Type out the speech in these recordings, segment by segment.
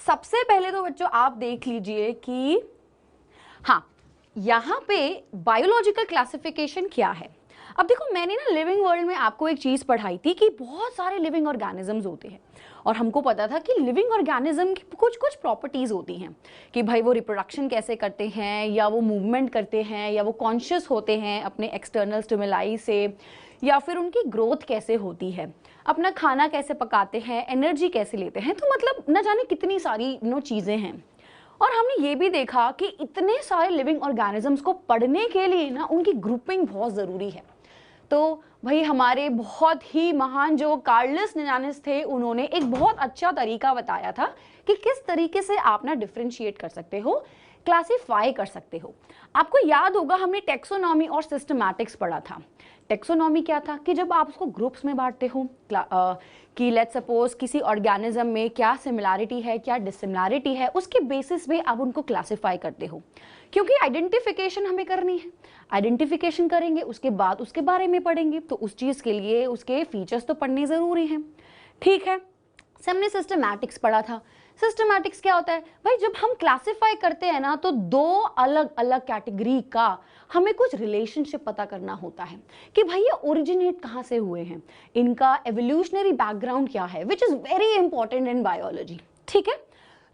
सबसे पहले तो बच्चों आप देख लीजिए कि हाँ, यहाँ पे बायोलॉजिकल क्लासिफिकेशन क्या है। अब देखो, मैंने ना लिविंग वर्ल्ड में आपको एक चीज़ पढ़ाई थी कि बहुत सारे लिविंग ऑर्गेनिजम्स होते हैं और हमको पता था कि लिविंग ऑर्गेनिज्म की कुछ कुछ प्रॉपर्टीज़ होती हैं कि भाई वो रिप्रोडक्शन कैसे करते हैं, या वो मूवमेंट करते हैं, या वो कॉन्शियस होते हैं अपने एक्सटर्नल स्टिमुलाई से, या फिर उनकी ग्रोथ कैसे होती है, अपना खाना कैसे पकाते हैं, एनर्जी कैसे लेते हैं। तो मतलब न जाने कितनी सारी चीज़ें हैं। और हमने ये भी देखा कि इतने सारे लिविंग ऑर्गेनिजम्स को पढ़ने के लिए ना उनकी ग्रुपिंग बहुत ज़रूरी है। तो भाई हमारे बहुत ही महान जो कार्लस लिनानस थे, उन्होंने एक बहुत अच्छा तरीका बताया था कि किस तरीके से आप ना डिफरेंशिएट कर सकते हो, क्लासिफाई कर सकते हो। आपको याद होगा हमने टेक्सोनॉमी और सिस्टमैटिक्स पढ़ा था। टेक्सोनॉमी क्या था कि जब आप उसको ग्रुप्स में बांटते हो कि लेट्स सपोज किसी ऑर्गेनिज्म में क्या सिमिलैरिटी है, क्या डिसिमिलैरिटी है, उसके बेसिस पे आप उनको क्लासिफाई करते हो, क्योंकि आइडेंटिफिकेशन हमें करनी है। आइडेंटिफिकेशन करेंगे, उसके बाद उसके बारे में पढ़ेंगे, तो उस चीज़ के लिए उसके फीचर्स तो पढ़ने ज़रूरी हैं। ठीक है, हमने सिस्टमैटिक्स पढ़ा था। सिस्टमैटिक्स क्या होता है भाई, जब हम क्लासिफाई करते हैं ना तो दो अलग अलग कैटेगरी का हमें कुछ रिलेशनशिप पता करना होता है कि भाई ये ओरिजिनेट कहाँ से हुए हैं, इनका एवोल्यूशनरी बैकग्राउंड क्या है, which is very important in biology. ठीक है,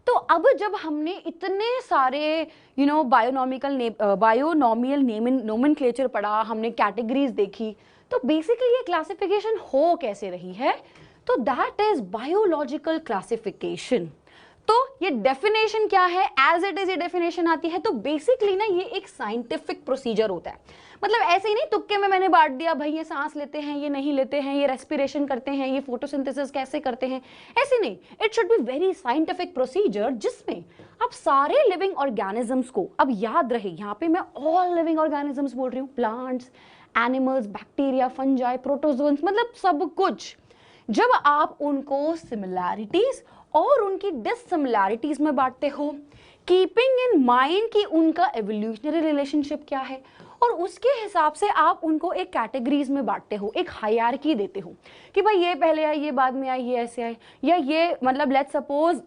तो अब जब हमने इतने सारे बायोनॉमियल नोमेनक्लेचर पढ़ा, हमने कैटेगरीज देखी, तो बेसिकली ये क्लासिफिकेशन हो कैसे रही है, तो दैट इज बायोलॉजिकल क्लासिफिकेशन। तो ये डेफिनेशन क्या है, एज इट इज ये डेफिनेशन आती है। तो बेसिकली ना ये एक साइंटिफिक प्रोसीजर होता है, मतलब ऐसे ही नहीं तुक्के में मैंने बांट दिया भाई ये सांस लेते हैं, ये नहीं लेते हैं, ये रेस्पिरेशन करते हैं, ये फोटोसिंथेसिस कैसे करते हैं, ऐसे नहीं। It should be very scientific procedure जिसमें आप सारे लिविंग ऑर्गेनिजम्स को, अब याद रहे यहाँ पे मैं ऑल लिविंग ऑर्गेनिजम्स बोल रही हूँ, plants, animals, bacteria, fungi, protozoans, मतलब सब कुछ। जब आप उनको सिमिलैरिटीज और उनकी डिससिमिलैरिटीज में बांटते हो, कीपिंग इन माइंड कि उनका एवोल्यूशनरी रिलेशनशिप क्या है, और उसके हिसाब से आप उनको एक कैटेगरीज में बांटते हो, एक हायरार्की देते हो कि भाई ये पहले आए, ये बाद में आए, ये ऐसे आए, या ये मतलब लेट्स सपोज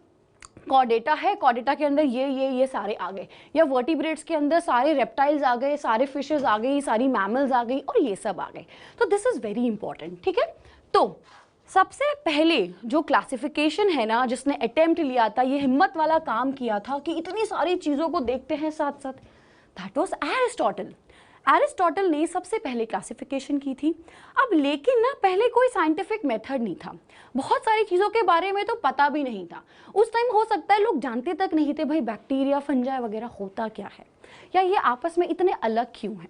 कॉर्डेटा है, कॉर्डेटा के अंदर ये सारे आ गए, या वर्टिब्रेट्स के अंदर सारे रेप्टाइल्स आ गए, सारे फिशेस आ गई, सारी मैमल्स आ गई, और ये सब आ गए। तो दिस इज वेरी इंपॉर्टेंट। ठीक है, तो सबसे पहले जो क्लासिफिकेशन है ना, जिसने अटेम्प्ट लिया था, ये हिम्मत वाला काम किया था कि इतनी सारी चीज़ों को देखते हैं साथ साथ, दैट वाज एरिस्टोटल। एरिस्टोटल ने सबसे पहले क्लासिफिकेशन की थी। अब लेकिन ना पहले कोई साइंटिफिक मेथड नहीं था, बहुत सारी चीज़ों के बारे में तो पता भी नहीं था उस टाइम। हो सकता है लोग जानते तक नहीं थे भाई बैक्टीरिया, फंजाई वगैरह होता क्या है, या ये आपस में इतने अलग क्यों हैं।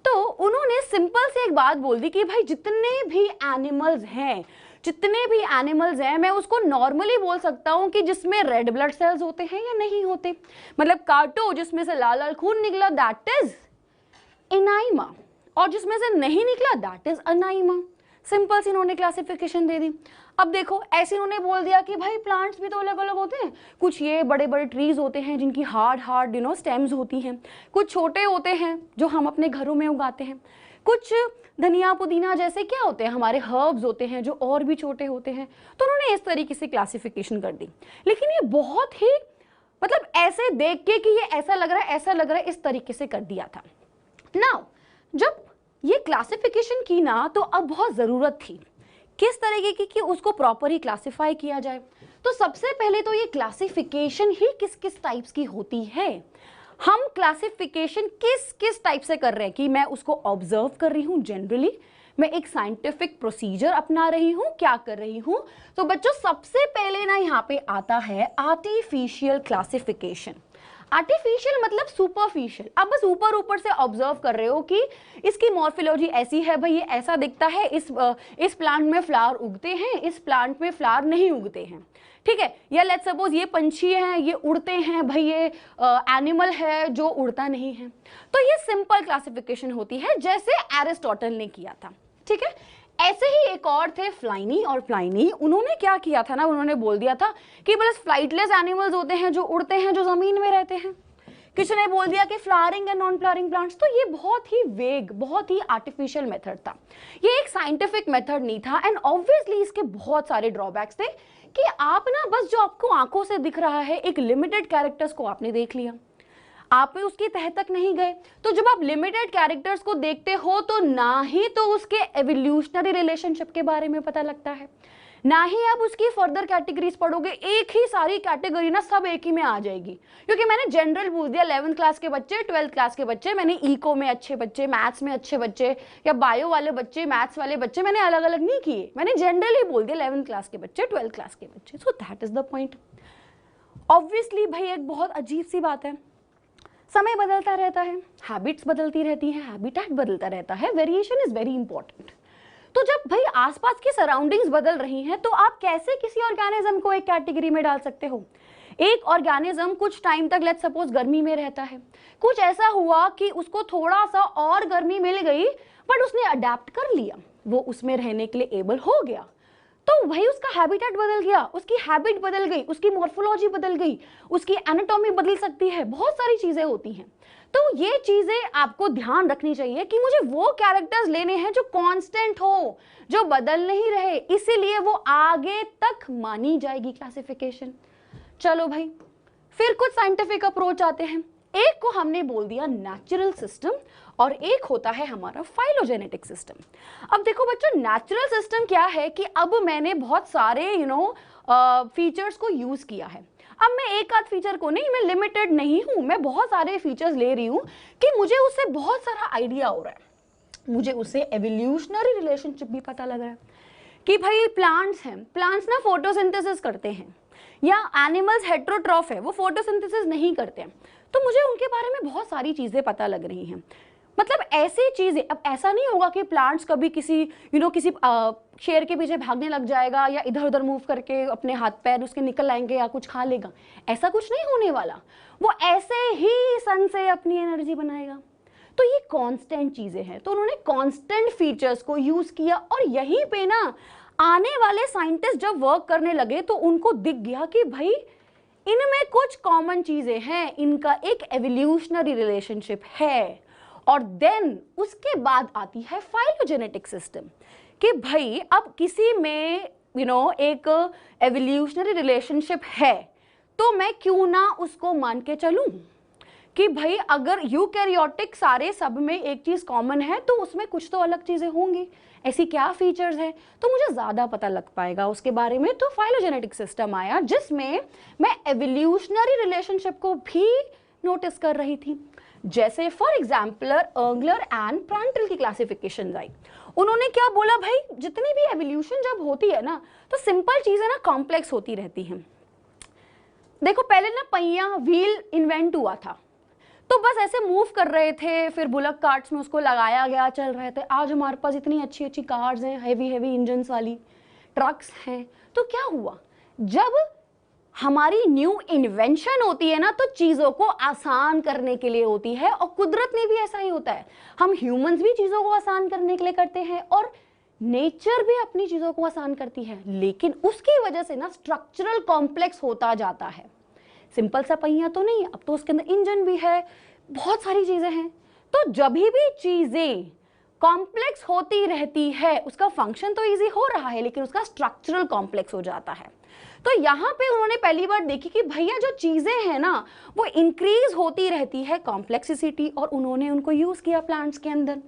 तो उन्होंने सिंपल से एक बात बोल दी कि भाई जितने भी एनिमल्स हैं, मैं उसको नॉर्मली बोल सकता हूँ कि जिसमें रेड ब्लड सेल्स होते हैं या नहीं होते, मतलब काटो जिसमें से लाल लाल खून निकला दैट इज एनाइमा, और जिसमें से नहीं निकला दैट इज अनाइमा। सिंपल सी इन्होंने क्लासिफिकेशन दे दी। अब देखो ऐसे इन्होंने बोल दिया कि भाई प्लांट्स भी तो अलग अलग होते हैं, कुछ ये बड़े बड़े ट्रीज होते हैं जिनकी हार्ड स्टेम्स होती हैं, कुछ छोटे होते हैं जो हम अपने घरों में उगाते हैं, कुछ धनिया पुदीना जैसे क्या होते हैं हमारे हर्ब्स होते हैं जो और भी छोटे होते हैं। तो उन्होंने इस तरीके से क्लासिफिकेशन कर दी। लेकिन ये बहुत ही मतलब ऐसे देख के कि ये ऐसा लग रहा है इस तरीके से कर दिया था। नाउ जब ये क्लासिफिकेशन की ना, तो अब बहुत ज़रूरत थी किस तरीके की कि उसको प्रॉपर ही क्लासिफाई किया जाए। तो सबसे पहले तो ये क्लासिफिकेशन ही किस किस टाइप्स की होती है, हम क्लासिफिकेशन किस किस टाइप से कर रहे हैं कि मैं उसको ऑब्जर्व कर रही हूँ, जनरली मैं एक साइंटिफिक प्रोसीजर अपना रही हूँ, क्या कर रही हूँ। तो बच्चों सबसे पहले ना यहाँ पे आता है आर्टिफिशियल क्लासिफिकेशन। आर्टिफिशियल मतलब सुपरफिशियल, आप बस ऊपर ऊपर से ऑब्जर्व कर रहे हो कि इसकी मॉर्फोलॉजी ऐसी है, भाई ये ऐसा दिखता है, इस प्लांट में फ्लावर उगते हैं, इस प्लांट में फ्लावर नहीं उगते हैं। ठीक है, या लेट्स सपोज ये पंछी हैं, ये उड़ते हैं, भाई ये एनिमल है जो उड़ता नहीं है। तो ये सिंपल क्लासिफिकेशन होती है जैसे एरिस्टोटल ने किया था। ठीक है, ऐसे ही एक और थे फ्लाइनी, और फ्लाइनी उन्होंने क्या किया था ना, उन्होंने बोल दिया था कि बस फ्लाइटलेस एनिमल्स होते हैं जो उड़ते हैं, जो जमीन में रहते हैं। किसी ने बोल दिया कि flowering and non flowering plants. तो ये बहुत ही वेग, बहुत ही आर्टिफिशियल मेथड था, ये एक साइंटिफिक मेथड नहीं था। एंड ऑब्वियसली इसके बहुत सारे ड्रॉबैक्स थे कि आप ना बस जो आपको आंखों से दिख रहा है एक लिमिटेड कैरेक्टर्स को आपने देख लिया, आप उसकी तह तक नहीं गए। तो जब आप लिमिटेड कैरेक्टर्स को देखते हो तो ना ही तो उसके एवोल्यूशनरी रिलेशनशिप के बारे में पता लगता है, ना ही आप उसकी फर्दर कैटेगरीज पढ़ोगे। एक ही सारी कैटेगरी ना सब एक ही में आ जाएगी, क्योंकि मैंने जनरल बोल दिया 11th क्लास के बच्चे, 12th क्लास के बच्चे, मैंने इको में अच्छे बच्चे, मैथ्स में अच्छे बच्चे, या बायो वाले बच्चे, मैथ्स वाले बच्चे, मैंने अलग अलग नहीं किए, मैंने जनरली बोल दिया 11th क्लास के बच्चे, 12th क्लास के बच्चे। So that is the point. Obviously भाई एक बहुत अजीब सी बात है, समय बदलता रहता है, हैबिट्स बदलती रहती हैं, हैबिटेट बदलता रहता है, वेरिएशन इज वेरी इंपॉर्टेंट। तो जब भाई आसपास की सराउंडिंग्स बदल रही हैं तो आप कैसे किसी ऑर्गेनिज्म को एक कैटेगरी में डाल सकते हो? एक ऑर्गेनिज्म कुछ टाइम तक लेट्स सपोज गर्मी में रहता है, कुछ ऐसा हुआ कि उसको थोड़ा सा और गर्मी मिल गई बट उसने अडेप्ट कर लिया, वो उसमें रहने के लिए एबल हो गया, तो वही उसका हैबिटेट बदल गया, उसकी हैबिट बदल गई, उसकी मॉर्फोलॉजी बदल गई, उसकी एनाटॉमी बदल सकती है, बहुत सारी चीजें होती हैं। तो ये चीजें आपको ध्यान रखनी चाहिए कि मुझे वो कैरेक्टर्स लेने हैं जो कांस्टेंट हो, जो बदल नहीं रहे, इसीलिए वो आगे तक मानी जाएगी क्लासिफिकेशन। चलो भाई, फिर कुछ साइंटिफिक अप्रोच आते हैं। एक को हमने बोल दिया नेचुरल सिस्टम और एक होता है हमारा फाइलोजेनेटिक सिस्टम। अब देखो बच्चों, नेचुरल सिस्टम क्या है कि अब मैंने बहुत सारे फीचर्स को यूज किया है। अब मैं एक आध फीचर को नहीं, मैं लिमिटेड नहीं हूं, मैं बहुत सारे फीचर्स ले रही हूं कि मुझे उससे बहुत सारा आइडिया हो रहा है, मुझे उससे एवोल्यूशनरी रिलेशनशिप भी पता लग रहा है कि भाई प्लांट्स हैं, प्लांट्स ना फोटोसिंथेसिस करते हैं, या एनिमल्स हेटेरोट्रॉफ है, वो फोटोसिंथेसिस नहीं करते हैं, तो मुझे उनके बारे में बहुत सारी चीजें पता लग रही हैं। मतलब ऐसी चीजें, अब ऐसा नहीं होगा कि प्लांट्स कभी किसी किसी शेर के पीछे भागने लग जाएगा या इधर उधर मूव करके अपने हाथ पैर उसके निकल आएंगे या कुछ खा लेगा, ऐसा कुछ नहीं होने वाला, वो ऐसे ही सन से अपनी एनर्जी बनाएगा। तो ये कांस्टेंट चीजें हैं, तो उन्होंने कांस्टेंट फीचर्स को यूज किया और यहीं पे ना आने वाले साइंटिस्ट जब वर्क करने लगे तो उनको दिख गया कि भाई इनमें कुछ कॉमन चीजें हैं, इनका एक एवोल्यूशनरी रिलेशनशिप है। और देन उसके बाद आती है फाइलोजेनेटिक सिस्टम कि भाई अब किसी में एक एवोल्यूशनरी रिलेशनशिप है तो मैं क्यों ना उसको मान के चलूं कि भाई अगर यूकैरियोटिक सारे सब में एक चीज कॉमन है तो उसमें कुछ तो अलग चीजें होंगी, ऐसी क्या फीचर्स है, तो मुझे ज्यादा पता लग पाएगा उसके बारे में। तो फाइलोजेनेटिक सिस्टम आया जिसमें मैं एवोल्यूशनरी रिलेशनशिप को भी नोटिस कर रही थी। जैसे फॉर एग्जाम्पल अर्गलर एंड प्रांटल की क्लासिफिकेशन आई। उन्होंने क्या बोला, भाई जितनी भी एवोल्यूशन जब होती है ना तो सिंपल चीजें ना कॉम्प्लेक्स होती रहती हैं। देखो पहले ना पहिया व्हील इन्वेंट हुआ था तो बस ऐसे मूव कर रहे थे, फिर बुलक कार्ट्स में उसको लगाया गया, चल रहे थे। आज हमारे पास इतनी अच्छी अच्छी कार्स हैं, हैवी हैवी इंजन्स वाली ट्रक्स हैं। तो क्या हुआ, जब हमारी न्यू इन्वेंशन होती है ना तो चीजों को आसान करने के लिए होती है, और कुदरत में भी ऐसा ही होता है। हम ह्यूमंस भी चीजों को आसान करने के लिए करते हैं और नेचर भी अपनी चीजों को आसान करती है, लेकिन उसकी वजह से ना स्ट्रक्चरल कॉम्प्लेक्स होता जाता है। सिंपल सा पहिया तो नहीं, अब तो उसके अंदर इंजन भी है, बहुत सारी चीजें हैं। तो जब भी चीजें कॉम्प्लेक्स होती रहती है, उसका फंक्शन तो इजी हो रहा है लेकिन उसका स्ट्रक्चरल कॉम्प्लेक्स हो जाता है। तो यहाँ पे उन्होंने पहली बार देखी कि भैया जो चीजें हैं ना वो इंक्रीज होती रहती है कॉम्प्लेक्सिटी, और उन्होंने उनको यूज किया प्लांट्स के अंदर।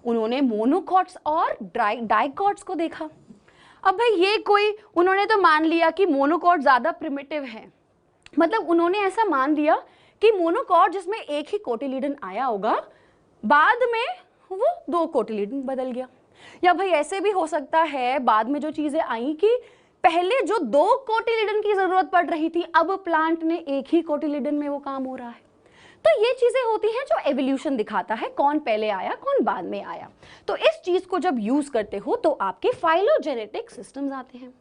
उन्होंने मोनोकॉट्स और डाइकॉट्स को देखा। अब भाई ये कोई, उन्होंने तो मान लिया कि मोनोकॉट ज्यादा प्रिमिटिव है, मतलब उन्होंने ऐसा मान लिया कि मोनोकॉट जिसमें एक ही कोटिलीडन आया होगा, बाद में वो 2 कोटिलीडन बदल गया। या भाई ऐसे भी हो सकता है बाद में जो चीजें आई कि पहले जो 2 कोटिलीडन की जरूरत पड़ रही थी, अब प्लांट ने एक ही कोटिलीडन में वो काम हो रहा है। तो ये चीजें होती हैं जो एवोल्यूशन दिखाता है, कौन पहले आया कौन बाद में आया। तो इस चीज को जब यूज करते हो तो आपके फाइलोजेनेटिक सिस्टम्स आते हैं।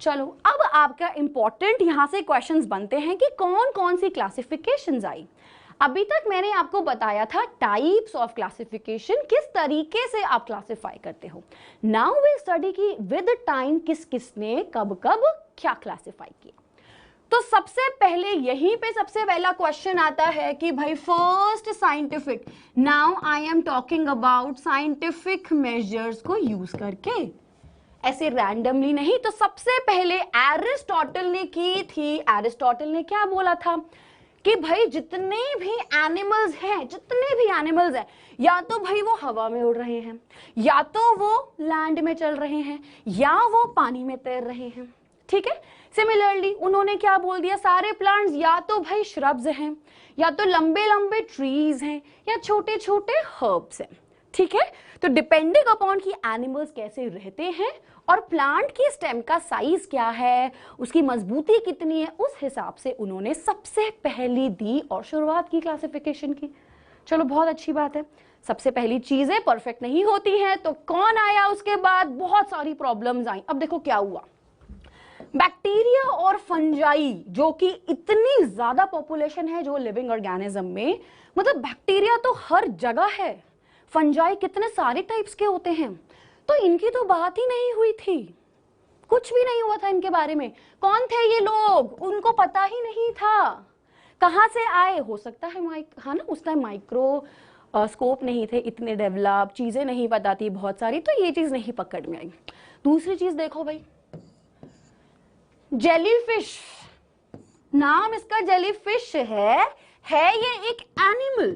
चलो अब आपका इंपॉर्टेंट यहां से क्वेश्चंस बनते हैं कि कौन कौन सी क्लासिफिकेशंस आई। अभी तक मैंने आपको बताया था टाइप्स ऑफ क्लासिफिकेशन, किस तरीके से आप क्लासिफाई करते हो। नाउ वी स्टडी की विद टाइम किस किसने कब कब क्या क्लासिफाई किया। तो सबसे पहले यहीं पे सबसे पहला क्वेश्चन आता है कि भाई first scientific, now I am talking about scientific measures को यूज करके ऐसे रैंडमली नहीं। तो सबसे पहले एरिस्टोटल ने की थी। एरिस्टोटल ने क्या बोला था कि भाई जितने भी एनिमल्स हैं, या तो भाई वो हवा में उड़ रहे हैं, या तो वो लैंड में चल रहे हैं, या वो पानी में तैर रहे हैं। ठीक है। सिमिलरली उन्होंने क्या बोल दिया, सारे प्लांट्स या तो भाई श्रब्स हैं, या तो लंबे लंबे ट्रीज हैं, या छोटे छोटे हर्ब्स हैं। ठीक है। तो डिपेंडिंग अपॉन कि एनिमल्स कैसे रहते हैं और प्लांट की स्टेम का साइज क्या है, उसकी मजबूती कितनी है, उस हिसाब से उन्होंने सबसे पहली दी और शुरुआत की क्लासिफिकेशन की। चलो बहुत अच्छी बात है। सबसे पहली चीजें परफेक्ट नहीं होती हैं, तो कौन आया उसके बाद, बहुत सारी प्रॉब्लम्स आई। अब देखो क्या हुआ, बैक्टीरिया और फंजाई जो कि इतनी ज्यादा पॉपुलेशन है जो लिविंग ऑर्गेनिज्म में, मतलब बैक्टीरिया तो हर जगह है, फंजाई कितने सारे टाइप्स के होते हैं, तो इनकी तो बात ही नहीं हुई थी, कुछ भी नहीं हुआ था इनके बारे में। कौन थे ये लोग, उनको पता ही नहीं था, कहां से आए। हो सकता है हाँ ना, उस टाइम माइक्रो स्कोप नहीं थे इतने डेवलप, चीजें नहीं पता थी बहुत सारी, तो ये चीज नहीं पकड़ में आई। दूसरी चीज देखो भाई, जेलीफिश, नाम इसका जेलीफिश है ये एक एनिमल।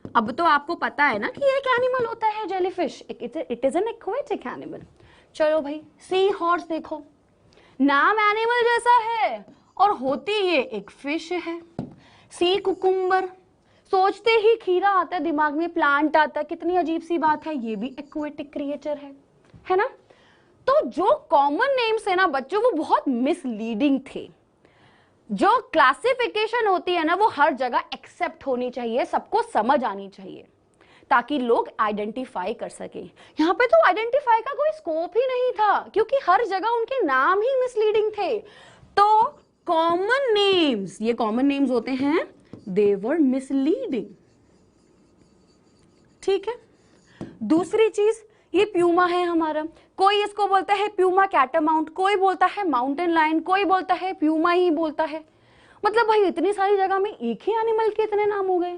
अब तो आपको पता है ना कि ये एक एनिमल होता है jellyfish, it is an aquatic animal. चलो भाई, सी हॉर्स देखो, नाम एनिमल जैसा है और होती ये एक फिश है। सी कुकुम्बर, सोचते ही खीरा आता है दिमाग में, प्लांट आता है, कितनी अजीब सी बात है, ये भी एक्वेटिक क्रिएचर है ना। तो जो कॉमन नेम्स है ना बच्चों, वो बहुत मिसलीडिंग थे। जो क्लासिफिकेशन होती है ना, वो हर जगह एक्सेप्ट होनी चाहिए, सबको समझ आनी चाहिए, ताकि लोग आइडेंटिफाई कर सके। यहाँ पे तो आइडेंटिफाई का कोई स्कोप ही नहीं था, क्योंकि हर जगह उनके नाम ही मिसलीडिंग थे। तो कॉमन नेम्स, ये कॉमन नेम्स होते हैं, दे वर मिसलीडिंग। ठीक है। दूसरी चीज, ये प्यूमा है हमारा, कोई इसको बोलता है प्यूमा कैटामाउंट, कोई बोलता है माउंटेन लायन, कोई बोलता है प्यूमा ही बोलता है। मतलब भाई इतनी सारी जगह में एक ही एनिमल के इतने नाम हो गए।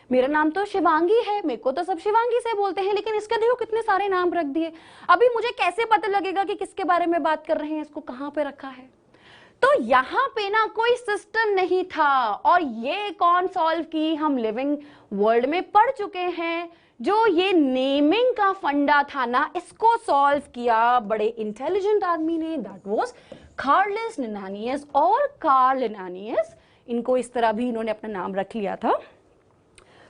मेरा नाम तो शिवांगी है, मेरे को तो सब शिवांगी से बोलते हैं, लेकिन इसके देखो कितने सारे नाम रख दिए। अभी मुझे कैसे पता लगेगा कि किसके बारे में बात कर रहे हैं, इसको कहाँ पे रखा है। तो यहाँ पे ना कोई सिस्टम नहीं था, और ये कौन सॉल्व की, हम लिविंग वर्ल्ड में पढ़ चुके हैं। जो ये नेमिंग का फंडा था ना, इसको सॉल्व किया बड़े इंटेलिजेंट आदमी ने, दैट वाज कार्लस लिनानियस। और कार्ल लिनानियस, इनको इस तरह भी इन्होंने अपना नाम रख लिया था।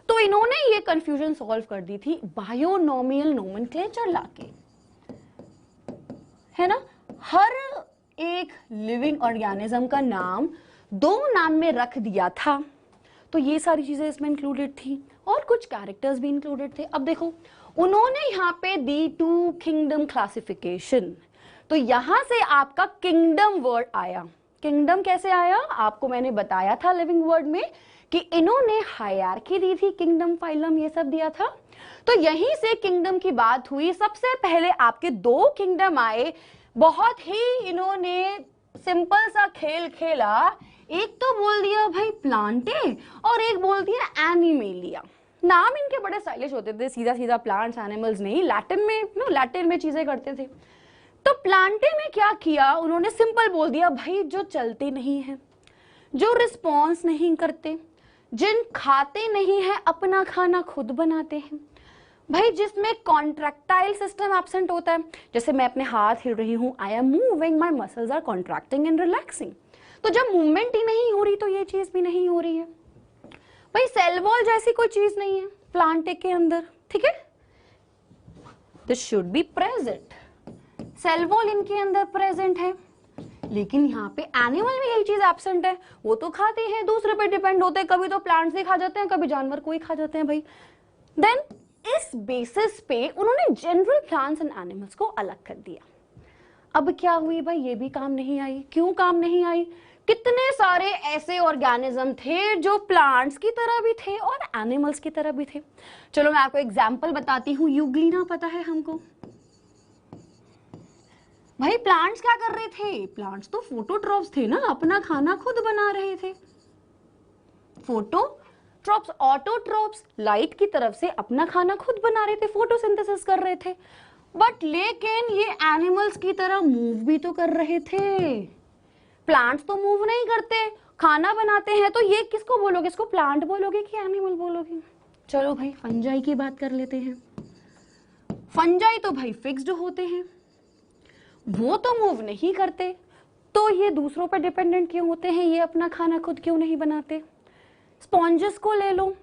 तो इन्होंने ये कंफ्यूजन सॉल्व कर दी थी बायोनोमियल नोमेनक्लेचर लाके, है ना। हर एक लिविंग ऑर्गेनिज्म का नाम दो नाम में रख दिया था, तो ये सारी चीजें इसमें इंक्लूडेड थी, और कुछ कैरेक्टर्स भी इंक्लूडेड थे। अब देखो, उन्होंने यहाँ पे दी टू किंगडम क्लासिफिकेशन, तो यहां से आपका किंगडम वर्ड आया। किंगडम कैसे आया, आपको मैंने बताया था लिविंग वर्ड में कि इन्होंने हायरार्की दी थी, किंगडम, फाइलम, ये सब दिया था। तो यहीं से किंगडम की बात हुई। सबसे पहले आपके दो किंगडम आए, बहुत ही इन्होंने सिंपल सा खेल खेला। एक तो बोल दिया भाई प्लांटे, और एक बोल दिया एनिमेलिया। नाम इनके बड़े स्टाइलिश होते थे, सीधा सीधा प्लांट्स एनिमल्स नहीं, लैटिन में चीजें करते थे। तो प्लांटे में क्या किया, उन्होंने सिंपल बोल दिया भाई जो चलते नहीं है, जो रिस्पॉन्स नहीं करते, जिन खाते नहीं है, अपना खाना खुद बनाते हैं, भाई जिसमें कॉन्ट्रैक्टाइल सिस्टम एब्सेंट होता है। जैसे मैं अपने हाथ हिल रही हूं, I am moving, my muscles are contracting and relaxing. तो जब मूवमेंट ही नहीं हो रही, तो ये चीज भी नहीं हो रही है। भाई सेल वॉल जैसी कोई चीज नहीं है प्लांट के अंदर, ठीक है, this should be present. Cell wall इनके अंदर प्रेजेंट है, लेकिन यहाँ पे एनिमल में यही चीज एब्सेंट है। वो तो खाते हैं, दूसरे पे डिपेंड होते हैं, कभी तो प्लांट्स ही खा जाते हैं, कभी जानवर को ही खा जाते हैं भाई। देन इस बेसिस पे उन्होंने जनरल प्लांट्स एंड एनिमल्स को अलग कर दिया। अब क्या हुई भाई, ये भी काम नहीं आई। क्यों काम नहीं आई, कितने सारे ऐसे ऑर्गेनिज्म थे जो प्लांट्स की तरह भी थे और एनिमल्स की तरह भी थे। चलो मैं आपको एग्जांपल बताती हूँ। यूग्लिना पता है हमको, भाई प्लांट्स क्या कर रहे थे, प्लांट्स तो फोटोट्रॉप्स थे ना, अपना खाना खुद बना रहे थे। फोटोट्रॉप्स, ऑटोट्रॉप्स, लाइट की तरफ से अपना खाना खुद बना रहे थे, फोटोसिंथेसिस कर रहे थे। बट लेकिन ये एनिमल्स की तरह मूव भी तो कर रहे थे। प्लांट्स तो मूव नहीं करते, खाना बनाते हैं, तो ये किसको बोलोगे? इसको प्लांट बोलोगे कि एनिमल बोलोगे? चलो भाई फंजाई की बात कर लेते हैं। फंजाई तो भाई फिक्स्ड होते हैं, वो तो मूव नहीं करते, तो ये दूसरों पर डिपेंडेंट क्यों होते हैं? ये अपना खाना खुद क्यों नहीं बनाते? स्पॉन्जेस को ले लो,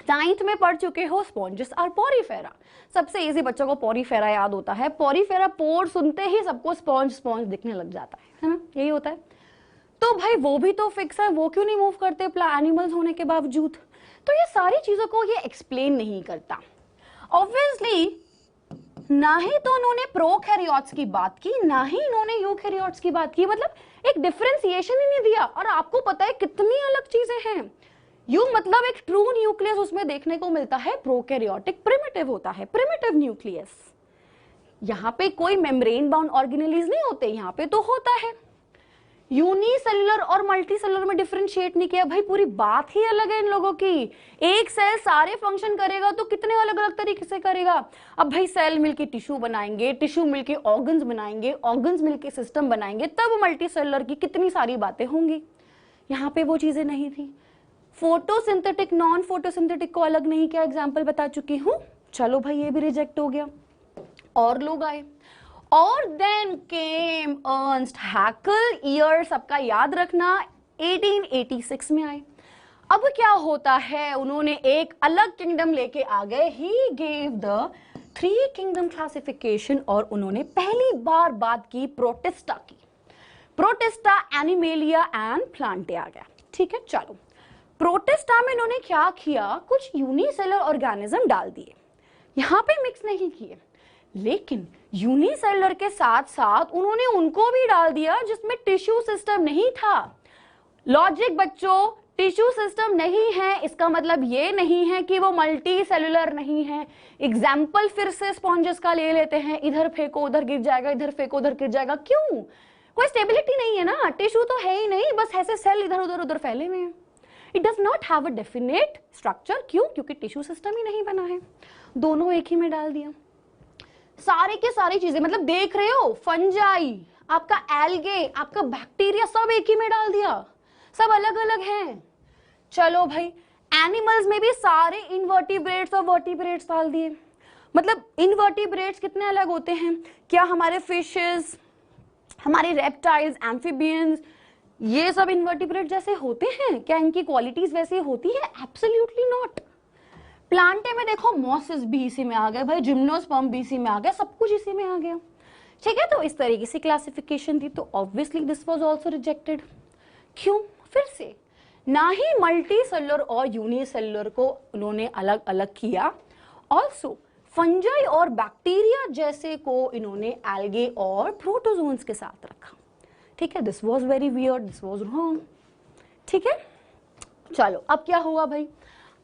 9th में पढ़ चुके हो, स्पॉन्जेस आर पोरीफेरा। सबसे इजी बच्चों को पोरीफेरा याद होता है। पोरीफेरा, पोर सुनते ही सबको स्पॉन्ज स्पॉन्ज दिखने लग जाता है ना, यही होता है। तो भाई वो भी तो फिक्स है, वो क्यों नहीं मूव करते एनिमल्स होने के बावजूद? तो ये सारी चीजों को ये एक्सप्लेन नहीं करता। ऑब्वियसली ना ही तो उन्होंने प्रोकैरियोट्स की बात की, ना ही इन्होंने यूकैरियोट्स की बात की, मतलब एक डिफरेंशिएशन ही नहीं दिया। और आपको पता है कितनी अलग चीजें हैं। यू मतलब एक ट्रू न्यूक्लियस उसमें देखने को मिलता है, प्रोकैरियोटिक प्रिमिटिव होता है, प्रिमिटिव न्यूक्लियस। यहाँ पे कोई मेम्ब्रेन बाउंड ऑर्गेनेलिज नहीं होते, यहाँ पे तो होता है। यूनिसेलुलर और मल्टीसेलुलर में डिफरेंशिएट नहीं किया भाई, पूरी बात ही अलग है इन लोगों की। एक सेल सारे फंक्शन करेगा तो कितने अलग अलग तरीके से करेगा। अब भाई सेल मिलके टिश्यू बनाएंगे, टिश्यू मिलके ऑर्गन्स बनाएंगे, ऑर्गन्स मिलके सिस्टम बनाएंगे, तब मल्टीसेलुलर की कितनी सारी बातें होंगी। यहाँ पे वो चीजें नहीं थी। फोटोसिंथेटिक नॉन फोटोसिंथेटिक को अलग नहीं किया, एग्जाम्पल बता चुकी हूँ। चलो भाई ये भी रिजेक्ट हो गया। और लोग आए, और then came Ernst Haeckel. Year सबका याद रखना, 1886 में आए। अब क्या होता है, उन्होंने एक अलग किंगडम लेके आ गए। He gave the 3 kingdom classification, और उन्होंने पहली बार बात की प्रोटिस्टा की। प्रोटिस्टा, एनिमेलिया एंड प्लांटे आ गया। ठीक है, चलो प्रोटिस्टा में इन्होंने क्या किया, कुछ यूनिसेलुलर ऑर्गेनिज्म डाल दिए, यहां पे मिक्स नहीं किए, लेकिन यूनिसेलुलर के साथ साथ उन्होंने उनको भी डाल दिया जिसमें टिश्यू सिस्टम नहीं था। लॉजिक बच्चों, टिश्यू सिस्टम नहीं है इसका मतलब ये नहीं है कि वो मल्टी सेलुलर नहीं है। एग्जाम्पल फिर से स्पॉन्जेस का ले लेते हैं, इधर फेंको उधर गिर जाएगा, इधर फेंको उधर गिर जाएगा। क्यों? कोई स्टेबिलिटी नहीं है ना, टिश्यू तो है ही नहीं, बस ऐसे सेल इधर उधर उधर फैले हुए हैं। It does not have a definite structure. क्यों? क्योंकि टिश्यू सिस्टम ही नहीं बना है। दोनों एक ही में डाल दिया। सारे के सारी चीजें, मतलब देख रहे हो, फंजाई, आपका एल्गे, आपका बैक्टीरिया, सब एक ही में डाल दिया, सब अलग अलग हैं। चलो भाई एनिमल्स में भी सारे इनवर्टिब्रेट्स और वर्टिब्रेट्स डाल दिए। मतलब इनवर्टिब्रेट्स कितने अलग होते हैं? क्या हमारे फिशेस, हमारे रेप्टाइल्स, एम्फिबियंस, ये सब इनवर्टिब्रेट जैसे होते हैं? क्या इनकी क्वालिटीज वैसी होती है? Absolutely not. प्लांटे में देखो, मॉसेस भी इसी में आ गए भाई, जिम्नोस्पर्म भी इसी में आ गया, सब कुछ इसी में आ गया। ठीक है, तो इस तरीके से क्लासिफिकेशन थी, तो obviously this was also rejected. क्यों? फिर से ना ही मल्टी सेलुलर और यूनिसेलुलर को उन्होंने अलग अलग किया, ऑल्सो फंजाई और बैक्टीरिया जैसे को इन्होंने एल्गे और प्रोटोजोन्स के साथ रखा। ठीक है, this was very weird, this was wrong. ठीक है, चलो अब क्या हुआ भाई,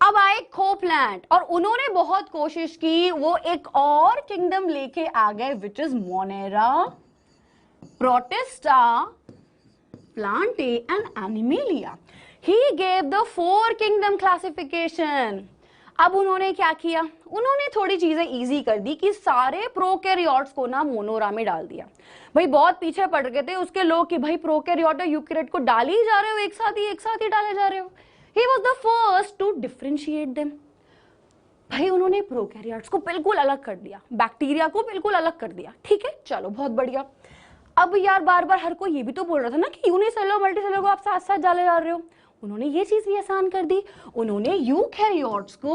अब आए कोपलैंड, और उन्होंने बहुत कोशिश की, वो एक और किंगडम लेके आ गए, which is monera, protista, Plantae and animalia. He gave the 4 kingdom classification. अब उन्होंने क्या किया, उन्होंने थोड़ी चीजें इजी कर दी कि सारे प्रोकैरियोट्स को ना मोनोरा में डाल दिया। भाई बहुत पीछे पड़ गए थे उसके लोग कि भाई प्रोकैरियोट और यूकैरियोट को डाल ही जा रहे हो, एक साथ ही डाले जा रहे हो। He was the first to differentiate them. भाई उन्होंने प्रोकैरियोट्स को बिल्कुल अलग कर दिया, बैक्टीरिया को बिल्कुल अलग कर दिया। ठीक है, चलो बहुत बढ़िया। अब यार बार बार हर कोई ये भी तो बोल रहा था ना कि यूनिसेलुलर मल्टीसेलुलर को आप साथ साथ डाले जा रहे हो। उन्होंने ये चीज भी आसान कर दी, उन्होंने यूकैरियोट्स को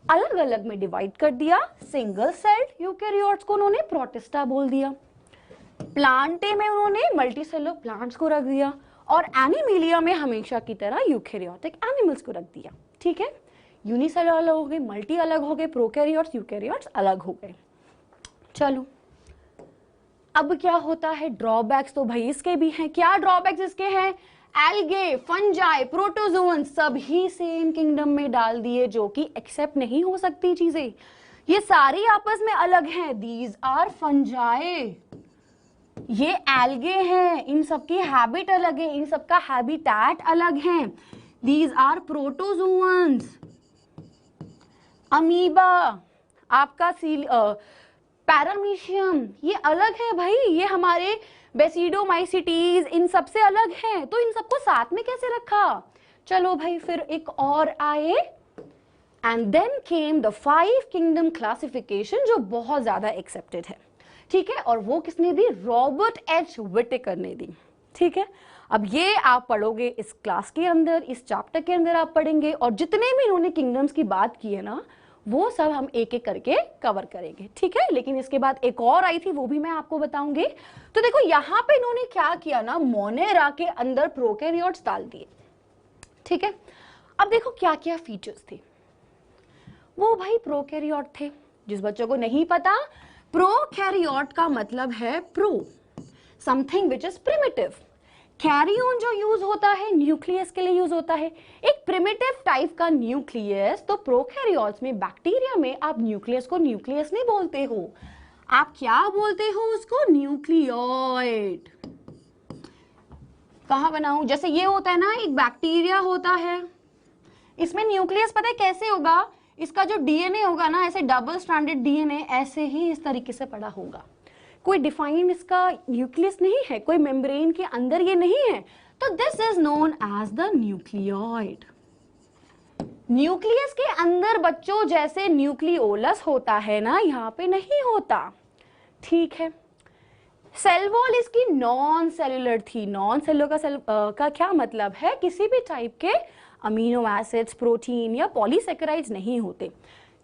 अलग अलग में डिवाइड कर दिया। सिंगल सेल्ड यूकैरियोट्स को उन्होंने प्रोटिस्टा बोल दिया, प्लांटे में उन्होंने मल्टीसेलुलर प्लांट्स को रख दिया, और एनिमेलिया में हमेशा की तरह यूकैरियोटिक एनिमल्स को रख दिया। ठीक है, यूनिसेलुलर अलग हो गए, मल्टी अलग हो गए, प्रोकैरियोट्स यूकैरियोट्स अलग हो गए। चलो अब क्या होता है, ड्रॉबैक्स तो भाई इसके भी हैं। क्या ड्रॉबैक्स इसके हैं? एल्गे, फंजाई, प्रोटोजोन सभी सेम किंगडम में डाल दिए, जो कि एक्सेप्ट नहीं हो सकती चीजें। ये सारी आपस में अलग हैं। दीज आर फंजाई, ये एल्गे हैं, इन सबकी हैबिट अलग है, इन सबका हैबिटेट अलग है। दीज आर प्रोटोजोन्स, अमीबा, आपका पैरामीशियम ये अलग है भाई, ये हमारे बेसिडोमाइसिटीज इन सब से अलग है, तो इन सबको साथ में कैसे रखा? चलो भाई फिर एक और आए, and then came the 5 kingdom classification, जो बहुत ज्यादा एक्सेप्टेड है, ठीक है, और वो किसने दी? रॉबर्ट एच विटेकर ने दी, ठीक है। अब ये आप पढ़ोगे इस क्लास के अंदर, इस चैप्टर के अंदर आप पढ़ेंगे, और जितने भी इन्होंने किंगडम्स की बात की है ना, वो सब हम एक एक करके कवर करेंगे, ठीक है। लेकिन इसके बाद एक और आई थी, वो भी मैं आपको बताऊंगी। तो देखो यहाँ पे इन्होंने क्या किया ना, मोनेरा के अंदर प्रोकैरियोट्स डाल दिए, ठीक है। अब देखो क्या क्या फीचर्स थे, वो भाई प्रोकैरियोट थे। जिस बच्चों को नहीं पता, प्रोकैरियोट का मतलब है pro, something which is primitive. Karyon जो यूज होता है न्यूक्लियस के लिए यूज होता है, एक प्रिमिटिव टाइप का न्यूक्लियस। तो प्रोकैरियोट्स में, बैक्टीरिया में आप न्यूक्लियस को न्यूक्लियस नहीं बोलते हो, आप क्या बोलते हो उसको? न्यूक्लियोइड। कहां बनाऊं? जैसे ये होता है ना, एक बैक्टीरिया होता है, इसमें न्यूक्लियस पता है कैसे होगा? इसका जो डीएनए होगा ना, ऐसे डबल स्ट्रैंडेड डीएनए ऐसे ही इस तरीके से पड़ा होगा, कोई डिफाइंड इसका न्यूक्लियस नहीं है, कोई मेम्ब्रेन के अंदर ये नहीं है, तो this is known as the nucleoid. Nucleus के अंदर बच्चों जैसे न्यूक्लियोलस होता है ना, यहाँ पे नहीं होता, ठीक है। सेल वॉल इसकी नॉन सेलुलर थी। नॉन सेलुलर का क्या मतलब है? किसी भी टाइप के अमीनो एसिड्स, प्रोटीन या पॉलीसेकेराइड्स नहीं होते।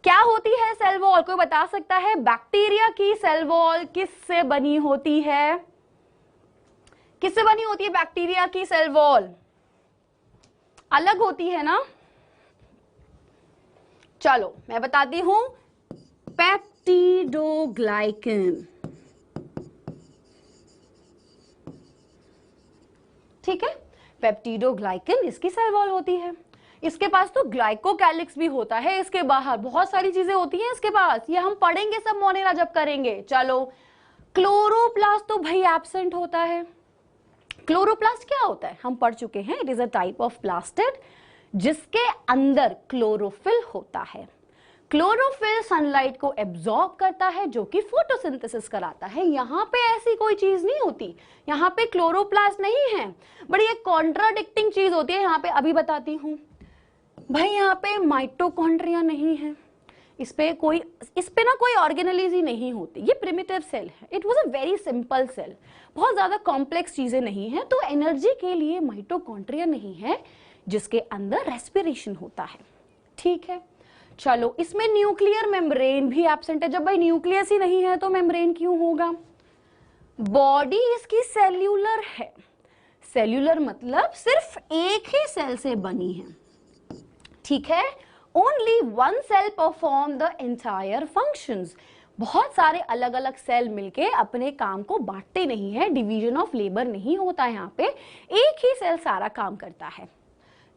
क्या होती है सेल वॉल? कोई बता सकता है? बैक्टीरिया की सेल वॉल किससे बनी होती है? किससे बनी होती है बैक्टीरिया की सेल वॉल? अलग होती है ना? चलो मैं बताती हूं, पेप्टिडोग्लाइकन, ठीक है। पेप्टिडोग्लाइकन इसकी सेल वॉल होती है। इसके पास तो ग्लाइकोकैलिक्स भी होता है, इसके बाहर बहुत सारी चीजें होती हैं इसके पास, ये हम पढ़ेंगे सब मोनेरा जब करेंगे। चलो, क्लोरोप्लास्ट तो भाई एब्सेंट होता है। क्लोरोप्लास्ट क्या होता है हम पढ़ चुके हैं, it is a type of plastid जिसके अंदर क्लोरोफिल होता है। क्लोरोफिल सनलाइट को एब्जॉर्ब करता है, जो कि फोटोसिंथेसिस कराता है। यहाँ पे ऐसी कोई चीज नहीं होती, यहाँ पे क्लोरोप्लास्ट नहीं है, बड़ी एक कॉन्ट्राडिक्टिंग चीज होती है यहाँ पे, अभी बताती हूँ भाई। यहाँ पे माइटोकॉन्ड्रिया नहीं है, इस पे ना कोई ऑर्गेनेलिज ही नहीं होती, ये प्रिमिटिव सेल है, it was a very simple cell, बहुत ज्यादा कॉम्प्लेक्स चीजें नहीं है, तो एनर्जी के लिए माइटोकॉन्ड्रिया नहीं है जिसके अंदर रेस्पिरेशन होता है, ठीक है। चलो, इसमें न्यूक्लियर मेम्ब्रेन भी एब्सेंट है। जब भाई न्यूक्लियस ही नहीं है तो मेम्ब्रेन क्यों होगा? बॉडी इसकी सेल्यूलर है, सेल्यूलर मतलब सिर्फ एक ही सेल से बनी है, ठीक है। Only one cell perform the entire functions. बहुत सारे अलग अलग सेल मिलके अपने काम को बांटते नहीं है, डिवीजन ऑफ लेबर नहीं होता है यहाँ पे, एक ही सेल सारा काम करता है।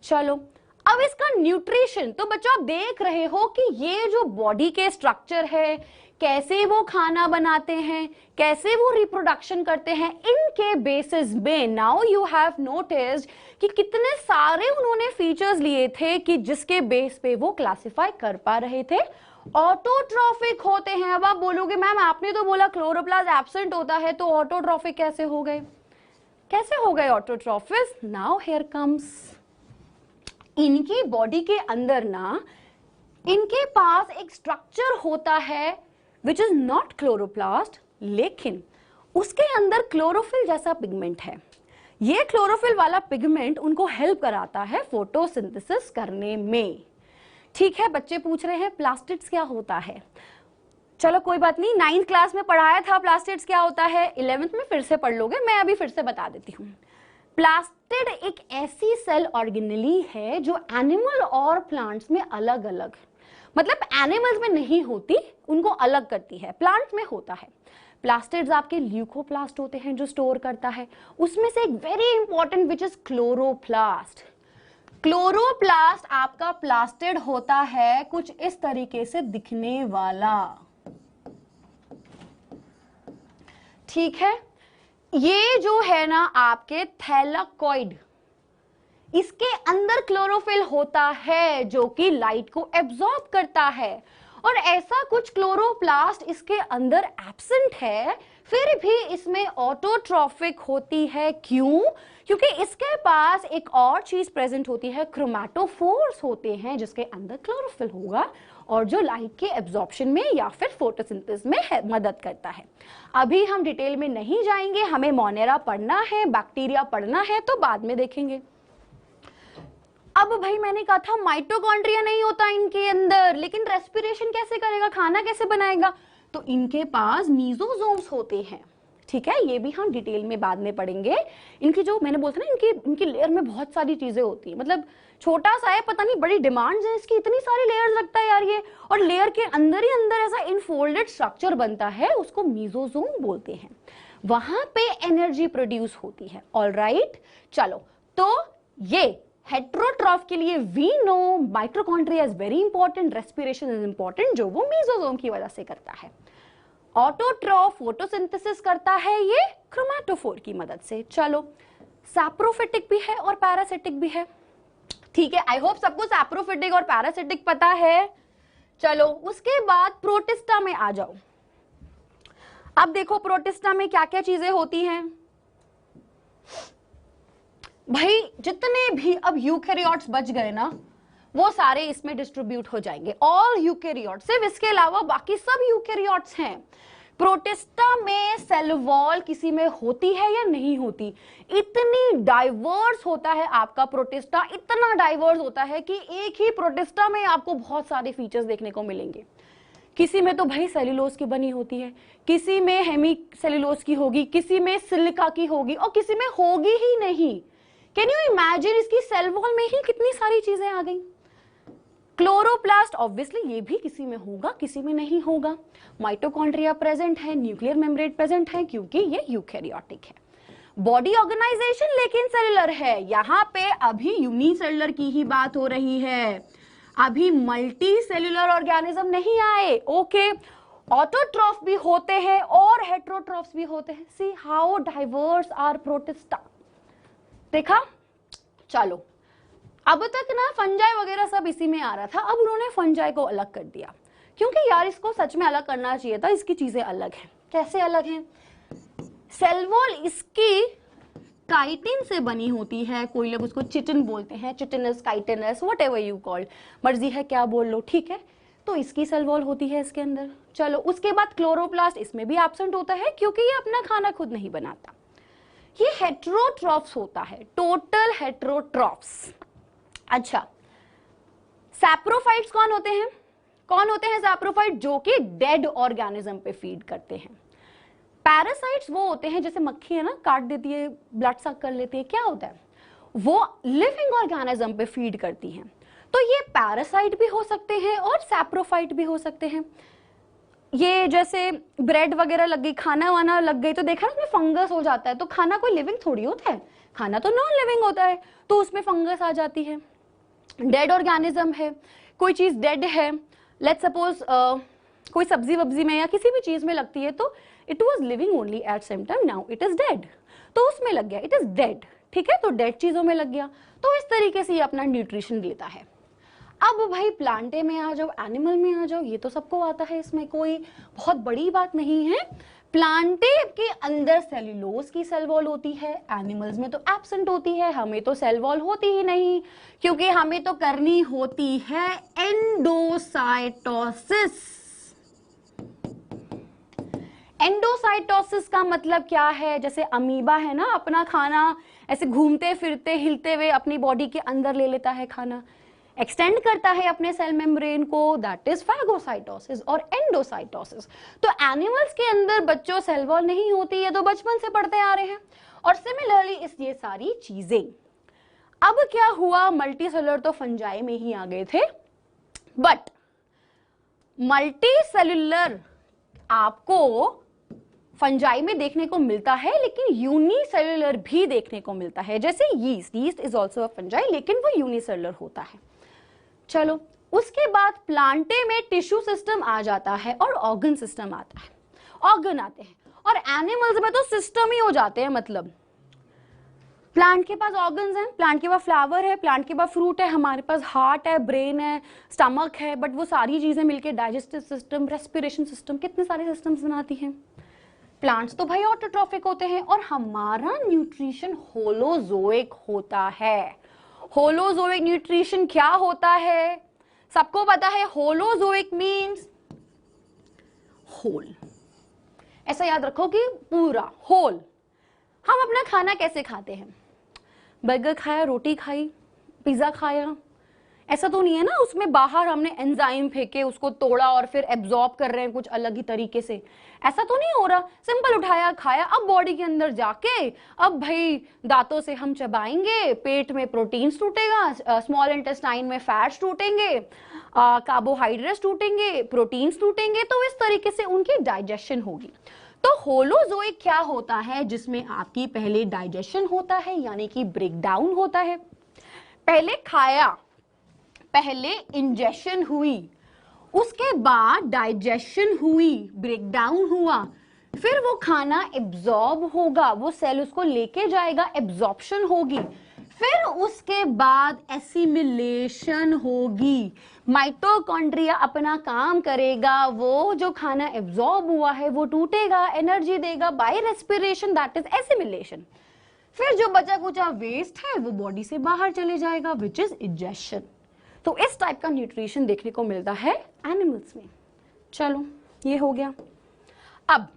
चलो, अब इसका न्यूट्रिशन, तो बच्चों आप देख रहे हो कि ये जो बॉडी के स्ट्रक्चर है, कैसे वो खाना बनाते हैं, कैसे वो रिप्रोडक्शन करते हैं, इनके बेसिस में नाउ यू हैव नोटिस्ड कि कितने सारे उन्होंने फीचर्स लिए थे कि जिसके बेस पे वो क्लासिफाई कर पा रहे थे। ऑटोट्रॉफिक होते हैं। अब आप बोलोगे मैम आपने तो बोला क्लोरोप्लास्ट एब्सेंट होता है, तो ऑटोट्रॉफिक कैसे हो गए? कैसे हो गए ऑटोट्रॉफिक? नाउ हियर कम्स, इनकी बॉडी के अंदर ना इनके पास एक स्ट्रक्चर होता है विच इज नॉट क्लोरोप्लास्ट, लेकिन उसके अंदर क्लोरोफिल जैसा पिगमेंट है। ये क्लोरोफिल वाला पिगमेंट उनको हेल्प कराता है फोटोसिंथेसिस करने में, ठीक है। बच्चे पूछ रहे हैं प्लास्टिड्स क्या होता है? चलो कोई बात नहीं, 9th क्लास में पढ़ाया था प्लास्टिड्स क्या होता है, 11th में फिर से पढ़ लोगे, मैं अभी फिर से बता देती हूँ। प्लास्टिड एक ऐसी सेल ऑर्गेनेली है जो एनिमल और प्लांट्स में अलग अलग, मतलब एनिमल्स में नहीं होती, उनको अलग करती है, प्लांट्स में होता है। प्लास्टिड्स आपके ल्यूकोप्लास्ट होते हैं जो स्टोर करता है, उसमें से एक very important which is chloroplast. Chloroplast आपका प्लास्टिड होता है कुछ इस तरीके से दिखने वाला, ठीक है। ये जो है ना आपके थैलाकॉइड, इसके अंदर क्लोरोफिल होता है जो कि लाइट को एब्जॉर्ब करता है, और ऐसा कुछ क्लोरोप्लास्ट इसके अंदर एब्सेंट है, फिर भी इसमें ऑटोट्रॉफिक होती है। क्यों? क्योंकि इसके पास एक और चीज प्रेजेंट होती है, क्रोमैटोफोर्स होते हैं जिसके अंदर क्लोरोफिल होगा और जो लाइट के एब्जॉर्प्शन में या फिर फोटोसिंथेसिस में मदद करता है। अभी हम डिटेल में नहीं जाएंगे, हमें मोनेरा पढ़ना है, बैक्टीरिया पढ़ना है, तो बाद में देखेंगे। अब भाई मैंने कहा था माइटोकॉन्ड्रिया नहीं होता इनके अंदर, लेकिन रेस्पिरेशन कैसे करेगा, खाना कैसे बनाएगा? तो इनके पास मीजोजोम्स होते हैं। ठीक है, ये भी हम डिटेल में बाद में पढ़ेंगे। इनकी जो मैंने बोलता ना, इनकी लेयर में बहुत सारी चीजें होती है, मतलब छोटा सा है, पता नहीं बड़ी डिमांड्स है इसकी, इतनी सारी लेयर्स लगता है यार ये। और लेयर के अंदर ही अंदर ऐसा इनफोल्डेड स्ट्रक्चर बनता है, उसको मीजोजोम बोलते हैं। वहां पे एनर्जी प्रोड्यूस होती है। ऑलराइट, चलो, तो ये हेट्रोट्रॉफ के लिए we know mitochondria is very important, respiration is important, जो वो मीजोजोम की वजह से करता है। ऑटोट्रॉफ फोटोसिंथेसिस करता है ये क्रोमैटोफोर की मदद से। चलो, सैप्रोफिटिक भी है और पैरासिटिक भी है। ठीक है, आई होप सबको सैप्रोफिटिक और पैरासिटिक पता है। चलो, उसके बाद प्रोटिस्टा में आ जाओ। अब देखो प्रोटिस्टा में क्या क्या चीजें होती हैं भाई। जितने भी अब यूकैरियोट्स बच गए ना, वो सारे इसमें डिस्ट्रीब्यूट हो जाएंगे। ऑल यूकैरियोट, सिर्फ इसके अलावा बाकी सब यूकैरियोट्स हैं। प्रोटिस्टा में सेल वॉल किसी में होती है या नहीं होती? इतनी डाइवर्स होता है आपका प्रोटिस्टा, इतना डाइवर्स होता है कि एक ही प्रोटिस्टा में आपको बहुत सारे फीचर्स देखने को मिलेंगे। किसी में तो भाई सेल्यूलोज की बनी होती है, किसी में हेमी सेल्यूलोज की होगी, किसी में सिलिका की होगी और किसी में होगी ही नहीं। कैन यू इमेजिन, इसकी सेल वॉल में ही कितनी सारी चीजें आ गई। क्लोरोप्लास्ट ऑब्वियसली ये भी किसी में होगा, किसी में नहीं होगा। माइटोकॉन्ड्रिया प्रेजेंट है, न्यूक्लियर मेम्ब्रेन प्रेजेंट है, क्योंकि ये यूकैरियोटिक है। बॉडी ऑर्गेनाइजेशन लेकिन सेलुलर है। यहां पे अभी यूनिसेलुलर की ही बात हो रही है, अभी मल्टी सेल्युलर ऑर्गेनिज्म नहीं आए। ओके, ऑटोट्रॉफ भी होते हैं और हेट्रोट्रॉफ्स भी होते हैं। See how diverse are protista. देखा? चलो, अब तक ना फंजाई वगैरह सब इसी में आ रहा था, अब उन्होंने फंजाई को अलग कर दिया, क्योंकि यार इसको सच में अलग करना चाहिए था। इसकी चीजें अलग हैं। कैसे अलग हैं? सेल वॉल इसकी काइटिन से बनी होती है, कोई लोग उसको चिटिन बोलते हैं, chitinous, chitinous, whatever you called, मर्जी है क्या बोल लो, ठीक है। तो इसकी सेल वॉल होती है इसके अंदर। चलो, उसके बाद क्लोरोप्लास्ट इसमें भी एब्सेंट होता है, क्योंकि ये अपना खाना खुद नहीं बनाता। ये हेट्रोट्रॉफ्स होता है, टोटल हेट्रोट्रॉफ्स। अच्छा, सैप्रोफाइट्स कौन होते हैं? कौन होते हैं सैप्रोफाइट? जो कि डेड ऑर्गेनिज्म पे फीड करते हैं। पैरासाइट्स वो होते हैं, जैसे मक्खी है ना, काट देती है, ब्लड सक कर लेती है, क्या होता है, वो लिविंग ऑर्गेनिज्म पे फीड करती हैं। तो ये पैरासाइट भी हो सकते हैं और सैप्रोफाइट भी हो सकते हैं। ये जैसे ब्रेड वगैरह लग गई, खाना वाना लग गई, तो देखा ना उसमें फंगस हो जाता है। तो खाना कोई लिविंग थोड़ी होता है, खाना तो नॉन लिविंग होता है, तो उसमें फंगस आ जाती है। डेड ऑर्गेनिज्म है, कोई चीज डेड है, लेट्स सपोज कोई सब्जी वब्जी में या किसी भी चीज में लगती है, तो it was living only at same time, now it is dead, तो उसमें लग गया, इट इज डेड। ठीक है, तो डेड चीजों में लग गया, तो इस तरीके से ये अपना न्यूट्रिशन लेता है। अब भाई प्लांटे में आ जाओ, एनिमल में आ जाओ, ये तो सबको आता है, इसमें कोई बहुत बड़ी बात नहीं है। प्लांटे के अंदर सेल्यूलोज की सेल वॉल होती है, एनिमल्स में तो एब्सेंट होती है। हमें तो सेल वॉल होती ही नहीं, क्योंकि हमें तो करनी होती है एंडोसाइटोसिस। एंडोसाइटोसिस का मतलब क्या है? जैसे अमीबा है ना, अपना खाना ऐसे घूमते फिरते हिलते हुए अपनी बॉडी के अंदर ले लेता है खाना, एक्सटेंड करता है अपने सेल मेम्ब्रेन को, दैट इज फैगोसाइटोसिस और एंडोसाइटोसिस। तो एनिमल्स के अंदर बच्चों सेल वॉल नहीं होती है, तो बचपन से पढ़ते आ रहे हैं। और सिमिलरली इस ये सारी चीजें। अब क्या हुआ, मल्टी सेलुलर तो फंजाई में ही आ गए थे, बट मल्टी सेलुलर आपको फंजाई में देखने को मिलता है, लेकिन यूनिसेलुलर भी देखने को मिलता है। जैसे yeast, yeast is also a fungi, लेकिन वो यूनिसेलुलर होता है। चलो, उसके बाद प्लांटे में टिश्यू सिस्टम आ जाता है और ऑर्गन सिस्टम आता है, ऑर्गन आते हैं। और एनिमल्स में तो सिस्टम ही हो जाते हैं, मतलब प्लांट के पास ऑर्गन्स हैं, प्लांट के पास फ्लावर है, प्लांट के पास फ्रूट है, हमारे पास हार्ट है, ब्रेन है, स्टमक है, बट वो सारी चीजें मिलके डाइजेस्टिव सिस्टम, रेस्पिरेशन सिस्टम, कितने सारे सिस्टम्स बनाती हैं। प्लांट्स तो भाई ऑटोट्रॉफिक होते हैं और हमारा न्यूट्रिशन होलोजोइक होता है। होलोजोइक न्यूट्रिशन क्या होता है? सबको पता है, होलोजोइक मीन्स होल। ऐसा याद रखो कि पूरा होल। हम अपना खाना कैसे खाते हैं? बर्गर खाया, रोटी खाई, पिज्जा खाया, ऐसा तो नहीं है ना उसमें बाहर हमने एंजाइम फेंके, उसको तोड़ा और फिर एब्जॉर्ब कर रहे हैं कुछ अलग ही तरीके से, ऐसा तो नहीं हो रहा। सिंपल उठाया, खाया, अब बॉडी के अंदर जाके अब भाई दांतों से हम चबाएंगे, पेट में प्रोटीन्स टूटेगा, स्मॉल इंटेस्टाइन में फैट्स टूटेंगे, कार्बोहाइड्रेट्स टूटेंगे, प्रोटीन्स टूटेंगे, तो इस तरीके से उनकी डाइजेशन होगी। तो होलोजोइक क्या होता है? जिसमें आपकी पहले डाइजेशन होता है, यानी कि ब्रेक डाउन होता है। पहले खाया, पहले इंजेशन हुई, उसके बाद डाइजेशन हुई, ब्रेक डाउन हुआ, फिर वो खाना एब्जॉर्ब होगा, वो सेल उसको लेके जाएगा, एब्जॉर्प्शन होगी, फिर उसके बाद एसिमिलेशन होगी, माइटोकॉन्ड्रिया अपना काम करेगा, वो जो खाना एब्जॉर्ब हुआ है वो टूटेगा, एनर्जी देगा by respiration, that is assimilation. फिर जो बचा कुचा वेस्ट है वो बॉडी से बाहर चले जाएगा, विच इज इंजेशन। तो इस टाइप का न्यूट्रिशन देखने को मिलता है एनिमल्स में। चलो ये हो गया। अब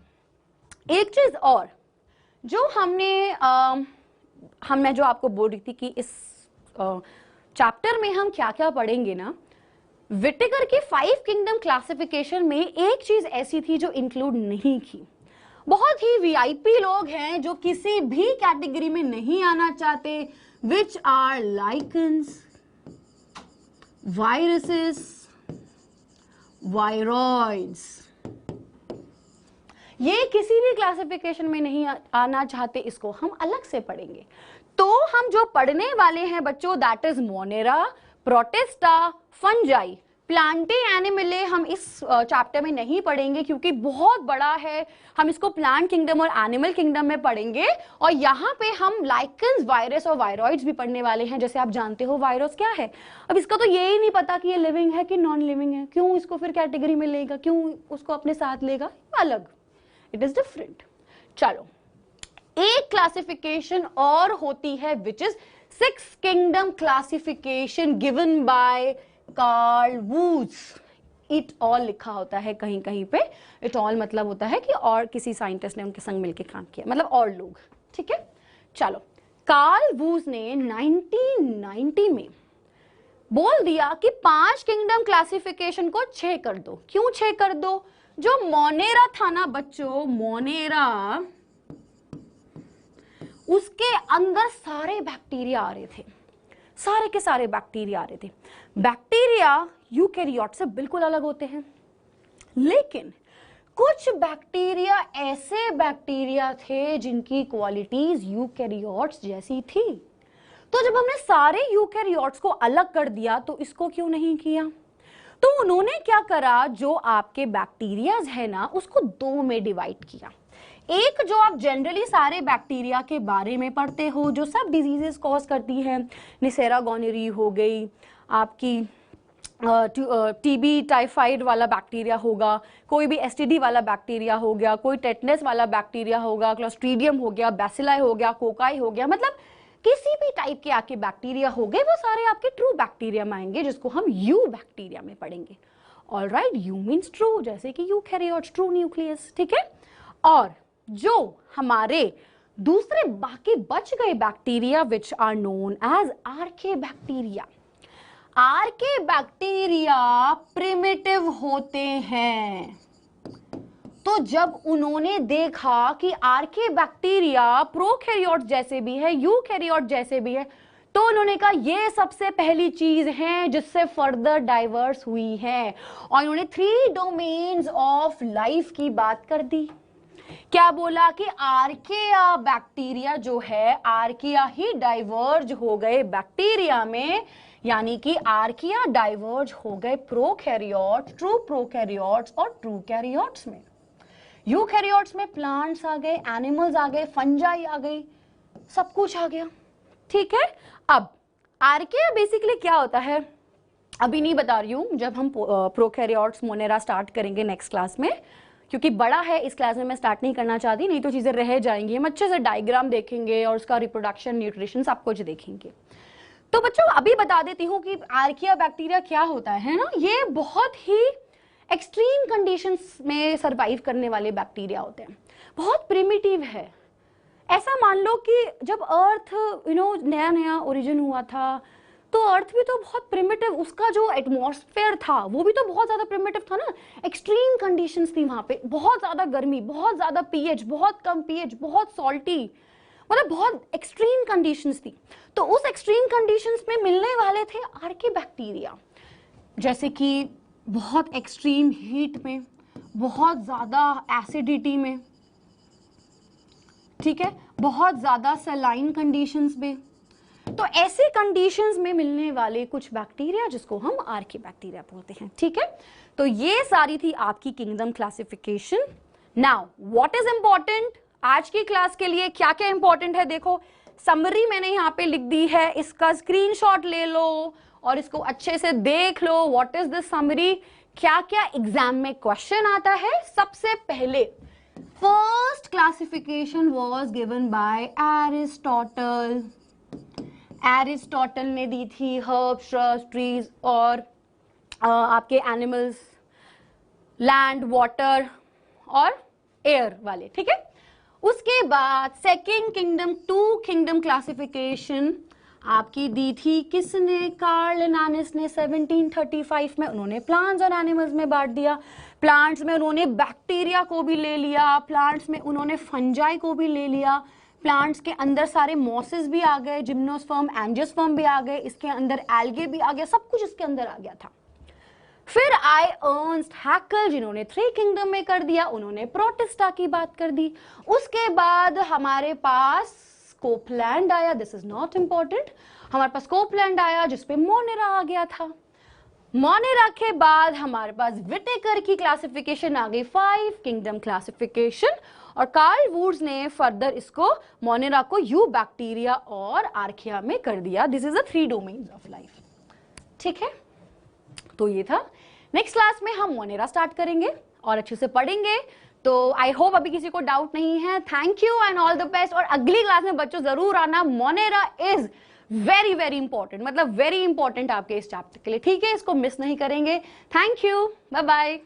एक चीज और जो मैं जो आपको बोल रही थी कि इस चैप्टर में हम क्या क्या पढ़ेंगे ना, विटेकर की 5 किंगडम क्लासिफिकेशन में एक चीज ऐसी थी जो इंक्लूड नहीं की। बहुत ही वीआईपी लोग हैं जो किसी भी कैटेगरी में नहीं आना चाहते, which are lichens, viruses, viroids. ये किसी भी क्लासिफिकेशन में नहीं आना चाहते, इसको हम अलग से पढ़ेंगे। तो हम जो पढ़ने वाले हैं बच्चों, that is monera, protista, fungi. Plantae animalia हम इस चैप्टर में नहीं पढ़ेंगे क्योंकि बहुत बड़ा है, हम इसको प्लांट किंगडम और एनिमल किंगडम में पढ़ेंगे। और यहाँ पे हम लाइकन्स, वायरस और वायरॉइड्स भी पढ़ने वाले हैं। जैसे आप जानते हो वायरस क्या है, अब इसका तो ये ही नहीं पता कि ये लिविंग है कि नॉन लिविंग है, क्यों इसको फिर कैटेगरी में लेगा, क्यों उसको अपने साथ लेगा, अलग, इट इज डिफरेंट। चलो एक क्लासिफिकेशन और होती है which is 6 kingdom classification given by Carl Woese. It all लिखा होता है कहीं कहीं पे, इट ऑल मतलब होता है कि और किसी साइंटिस्ट ने उनके संग मिलकर काम किया, मतलब और लोग, ठीक है। चलो कार्ल वूज ने 1990 में बोल दिया कि 5 किंगडम क्लासिफिकेशन को 6 कर दो। क्यों 6 कर दो? जो मोनेरा था ना बच्चों, मोनेरा, उसके अंदर सारे बैक्टीरिया आ रहे थे, सारे के सारे बैक्टीरिया आ रहे थे। बैक्टीरिया यूकैरियोट से बिल्कुल अलग होते हैं, लेकिन कुछ बैक्टीरिया ऐसे बैक्टीरिया थे जिनकी क्वालिटीज यूकैरियोट्स जैसी थी। तो जब हमने सारे यूकैरियोट्स को अलग कर दिया तो इसको क्यों नहीं किया? तो उन्होंने क्या करा, जो आपके बैक्टीरियाज है ना उसको 2 में डिवाइड किया। एक जो आप जनरली सारे बैक्टीरिया के बारे में पढ़ते हो, जो सब डिजीजेस कॉज करती है, निसेरा गोनोरी हो गई, आपकी टीबी टाइफाइड वाला बैक्टीरिया होगा, कोई भी एसटीडी वाला बैक्टीरिया हो गया, कोई टेटनस वाला बैक्टीरिया होगा, क्लोस्ट्रीडियम हो गया, बैसिलाई हो गया, कोकाई हो गया, मतलब किसी भी टाइप के आपके बैक्टीरिया हो गए, वो सारे आपके ट्रू बैक्टीरिया में आएंगे, जिसको हम यू बैक्टीरिया में पढ़ेंगे। ऑलराइट, यू मीन्स ट्रू, जैसे कि यूकैरियोट्स, ट्रू न्यूक्लियस, ठीक है। और जो हमारे दूसरे बाकी बच गए bacteria which are known as archaebacteria. Archaebacteria primitive होते हैं। तो जब उन्होंने देखा कि आर्के बैक्टीरिया प्रोकैरियोट्स जैसे भी है, यूकैरियोट जैसे भी है, तो उन्होंने कहा ये सबसे पहली चीज है जिससे फर्दर डाइवर्स हुई है, और उन्होंने 3 डोमेन्स ऑफ लाइफ की बात कर दी। क्या बोला कि आर्किया बैक्टीरिया जो है, आर्किया ही डाइवर्ज हो गए बैक्टीरिया में, यानी कि आर्किया डाइवर्ज हो गए प्रोकैरियोट्स, ट्रू प्रोकैरियोट्स और ट्रू कैरियोट्स में। यूकैरियोट्स में प्लांट्स आ गए, एनिमल्स आ गए, फंजाई आ गई, सब कुछ आ गया। ठीक है। अब आर्किया बेसिकली क्या होता है अभी नहीं बता रही हूँ, जब हम प्रोकैरियोट्स मोनेरा स्टार्ट करेंगे नेक्स्ट क्लास में, क्योंकि बड़ा है इस क्लास में मैं स्टार्ट नहीं करना चाहती, नहीं तो चीजें रह जाएंगी। हम अच्छे से डायग्राम देखेंगे और उसका रिप्रोडक्शन, न्यूट्रिशन सब कुछ देखेंगे। तो बच्चों अभी बता देती हूँ कि आर्किया बैक्टीरिया क्या होता है ना। ये बहुत ही एक्सट्रीम कंडीशंस में सरवाइव करने वाले बैक्टीरिया होते हैं, बहुत प्रिमिटिव है। ऐसा मान लो कि जब अर्थ नया नया ओरिजिन हुआ था तो अर्थ भी तो बहुत प्रिमिटिव, उसका जो एटमॉस्फेयर था वो भी तो बहुत ज्यादा प्रिमिटिव था ना। एक्सट्रीम कंडीशंस थी वहां पे, बहुत ज्यादा गर्मी, बहुत ज्यादा पीएच, बहुत कम पीएच, बहुत सॉल्टी, मतलब बहुत एक्सट्रीम कंडीशंस थी। तो उस एक्सट्रीम कंडीशंस में मिलने वाले थे आर्की बैक्टीरिया, जैसे कि बहुत एक्सट्रीम हीट में, बहुत ज्यादा एसिडिटी में, ठीक है, बहुत ज्यादा सलाइन कंडीशंस में। तो ऐसे कंडीशंस में मिलने वाले कुछ बैक्टीरिया जिसको हम आर्की बैक्टीरिया बोलते हैं, ठीक है। तो ये सारी थी आपकी kingdom classification. Now what is important आज की क्लास के लिए, क्या क्या इंपॉर्टेंट है देखो, समरी मैंने यहाँ पे लिख दी है, इसका स्क्रीनशॉट ले लो और इसको अच्छे से देख लो। व्हाट इज दिस समरी, क्या क्या एग्जाम में क्वेश्चन आता है। सबसे पहले first classification was given by Aristotle. Aristotle ने दी थी हर्ब, श्रब्स, ट्रीज और आपके एनिमल्स, लैंड, वाटर और एयर वाले, ठीक है। उसके बाद second kingdom, two kingdom classification आपकी दी थी किसने, कार्ल लिनानिस ने 1735 में। उन्होंने प्लांट्स और एनिमल्स में बांट दिया। प्लांट्स में उन्होंने बैक्टीरिया को भी ले लिया, प्लांट्स में उन्होंने फंजाई को भी ले लिया, प्लांट्स के अंदर सारे मॉसेस भी आ गए, जिम्नोस्पर्म, एंजियोस्पर्म भी आ गए, इसके अंदर एल्गे भी आ गया, सब कुछ इसके अंदर आ गया था। फिर आए अर्नस्ट हैकेल जिन्होंने थ्री किंगडम में कर दिया, उन्होंने प्रोटिस्टा की बात कर दी। उसके बाद हमारे पास स्कोपलैंड आया, दिस इज नॉट इंपॉर्टेंट, हमारे पास स्कोपलैंड आया जिसपे मोनेरा आ गया था। मोनेरा के बाद हमारे पास विटेकर की क्लासिफिकेशन आ गई, 5 किंगडम क्लासिफिकेशन, और कार्ल वुड्स ने फर्दर इसको मोनेरा को यू बैक्टीरिया और आर्किया में कर दिया। This is a 3 domains of life, ठीक है। तो ये था। नेक्स्ट क्लास में हम मोनेरा स्टार्ट करेंगे और अच्छे से पढ़ेंगे। तो आई होप अभी किसी को डाउट नहीं है। Thank you and all the best. और अगली क्लास में बच्चों जरूर आना, Monera is very very important, मतलब वेरी इंपॉर्टेंट आपके इस चैप्टर के लिए, ठीक है। इसको मिस नहीं करेंगे। Thank you, bye bye.